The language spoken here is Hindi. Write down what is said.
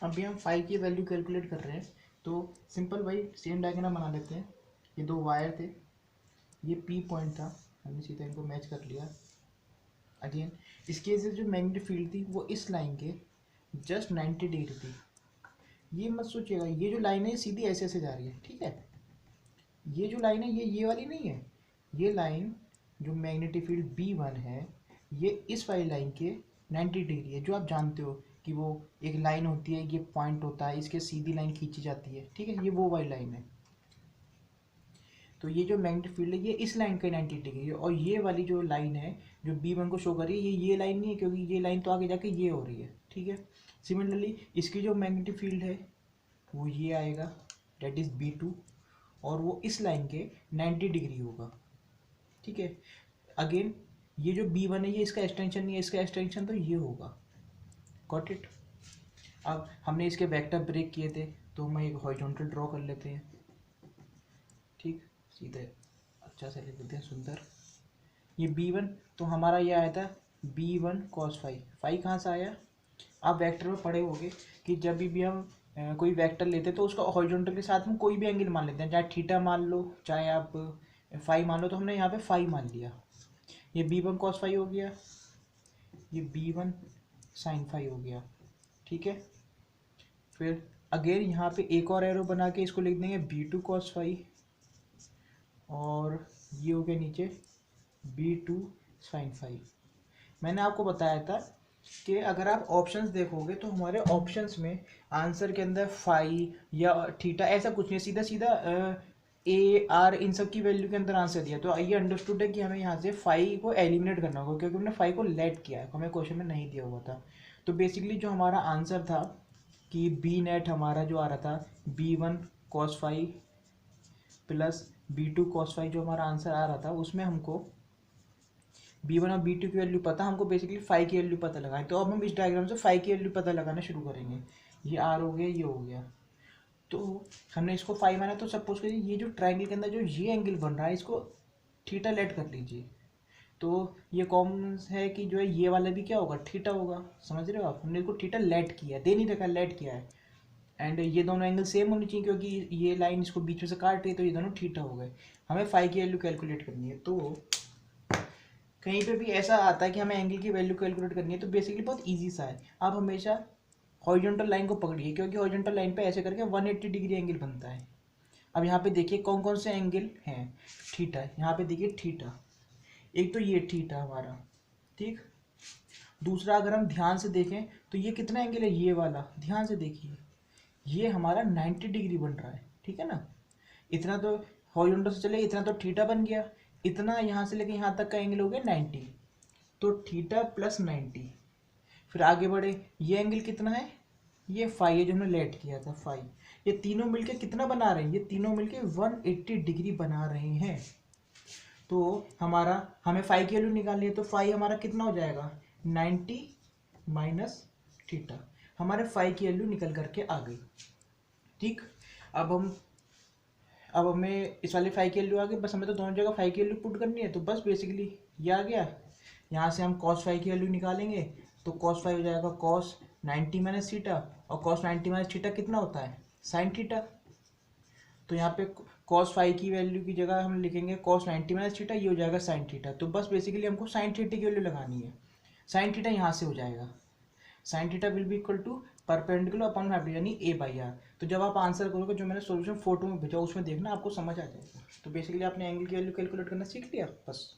अभी हम फाई की वैल्यू कैलकुलेट कर रहे हैं, तो सिंपल भाई सेम डायग्राम बना लेते हैं। ये दो वायर थे, ये पी पॉइंट था, हमने सीधा इनको मैच कर लिया। अगेन इसके से जो मैग्नेटिक फील्ड थी वो इस लाइन के जस्ट 90 डिग्री थी। ये मत सोचिएगा ये जो लाइन है सीधी ऐसे ऐसे जा रही है, ठीक है। ये जो लाइन है ये वाली नहीं है। ये लाइन जो मैग्नेटिक फील्ड B1 है ये इस वाली लाइन के 90 डिग्री है, जो आप जानते हो कि वो एक लाइन होती है, ये पॉइंट होता है, इसके सीधी लाइन खींची जाती है, ठीक है। ये वो वाली लाइन है। तो ये जो मैग्नेटिक फील्ड है ये इस लाइन का 90 डिग्री है, और ये वाली जो लाइन है जो B1 को शो कर रही है ये लाइन नहीं है, क्योंकि ये लाइन तो आगे जाके ये हो रही है, ठीक है। सिमिलरली इसकी जो मैग्नेटिक फील्ड है वो ये आएगा, डेट इज B2, और वो इस लाइन के 90 डिग्री होगा, ठीक है। अगेन ये जो B1 है ये इसका एक्सटेंशन नहीं है, इसका एक्सटेंशन तो ये होगा। Got it. अब हमने इसके वेक्टर ब्रेक किए थे, तो हम एक हॉरिजॉन्टल ड्रॉ कर लेते हैं, ठीक। सीधे अच्छा से लिख देते हैं, सुंदर। ये B1 तो हमारा ये आया था B1 cos फाई। फाई कहाँ से आया? आप वेक्टर में पढ़े होंगे कि जब भी हम कोई वेक्टर लेते हैं तो उसका हॉरिजॉन्टल के साथ में कोई भी एंगल मान लेते हैं, चाहे थीटा मान लो चाहे आप फाई मान लो। तो हमने यहाँ पे फाई मान लिया। ये B1 cos फाई हो गया, ये B1 sin फाई हो गया, ठीक है। फिर अगेन यहाँ पे एक और एरो बना के इसको लिख देंगे B2 cos फाई, और ये हो गया नीचे B2 sin फाई। मैंने आपको बताया था कि अगर आप ऑप्शंस देखोगे तो हमारे ऑप्शंस में आंसर के अंदर फाई या थीटा ऐसा कुछ नहीं, सीधा सीधा ए आर इन सब की वैल्यू के अंदर आंसर दिया। तो ये अंडरस्टूड है कि हमें यहाँ से फाई को एलिमिनेट करना होगा, क्योंकि हमने फाई को लेट किया है, हमें क्वेश्चन में नहीं दिया हुआ था। तो बेसिकली जो हमारा आंसर था कि बी नेट हमारा जो आ रहा था B1 cos phi plus B2 cos phi, जो हमारा आंसर आ रहा था उसमें हमको B1 और B2 की वैल्यू पता, हमको बेसिकली फाई की वैल्यू पता लगाए। तो अब हम इस डायग्राम से फाई की वैल्यू पता लगाना शुरू करेंगे। ये आर हो गया, ये हो गया। तो हमने इसको फाई माना, तो सपोज करिए ये जो ट्राइंगल के अंदर जो ये एंगल बन रहा है इसको थीटा लेट कर लीजिए। तो ये कॉमन है कि जो है ये वाला भी क्या होगा, थीटा होगा। समझ रहे हो आप? हमने इसको थीटा लेट किया, दे नहीं रखा, लेट किया है। एंड ये दोनों एंगल सेम होनी चाहिए, क्योंकि ये लाइन इसको बीच में से काट रही है, तो ये दोनों थीटा हो गए। हमें फाई की वैल्यू कैलकुलेट करनी है। तो कहीं पे भी ऐसा आता है कि हमें एंगल की वैल्यू कैलकुलेट करनी है, तो बेसिकली बहुत इजी सा है। आप हमेशा हॉरिजॉन्टल लाइन को पकड़िए, क्योंकि हॉरिजॉन्टल लाइन पे ऐसे करके 180 डिग्री एंगल बनता है। अब यहाँ पे देखिए कौन कौन से एंगल हैं। थीटा, यहाँ पे देखिए थीटा, एक तो ये थीटा हमारा, ठीक। दूसरा अगर हम ध्यान से देखें तो ये कितना एंगल है, ये वाला, ध्यान से देखिए, ये हमारा 90 डिग्री बन रहा है, ठीक है ना। इतना तो हॉरिजॉन्टल से चले, इतना तो थीटा बन गया, इतना यहाँ से लेके यहाँ तक का एंगल हो गया 90, तो थीटा प्लस 90। फिर आगे बढ़े, ये एंगल कितना है, ये फाई है जो हमने लेट किया था, फाई। ये तीनों मिलके कितना बना रहे हैं, ये तीनों मिलके 180 डिग्री बना रहे हैं। तो हमारा हमें फाई की वैल्यू निकालनी है, तो फाई हमारा कितना हो जाएगा, 90 माइनस थीटा। हमारे फाई की वैल्यू निकल करके आ गई, ठीक। अब हमें इस वाले फाई की वैल्यू आ गई, बस हमें तो दोनों जगह फाई की वैल्यू पुट करनी है। तो बस बेसिकली ये आ गया। यहाँ से हम कॉस फाई की वैल्यू निकालेंगे, तो कॉस फाई हो जाएगा कॉस 90 माइनस थीटा, और कॉस 90 माइनस थीटा कितना होता है, साइन थीटा। तो यहाँ पे कॉस फाई की वैल्यू की जगह हम लिखेंगे कॉस 90 माइनस थीटा, ये हो जाएगा साइन थीटा। तो बस बेसिकली हमको साइन थीटा की वैल्यू लगानी है। साइन थीटा यहाँ से हो जाएगा, sine theta will be equal to perpendicular upon hypotenuse, यानी ए बाई आर। तो जब आप आंसर करोगे, जो मैंने सॉल्यूशन फोटो में भेजा उसमें देखना, आपको समझ आ जाएगा। तो बेसिकली आपने एंगल की वैल्यू कैलकुलेट करना सीख लिया, बस।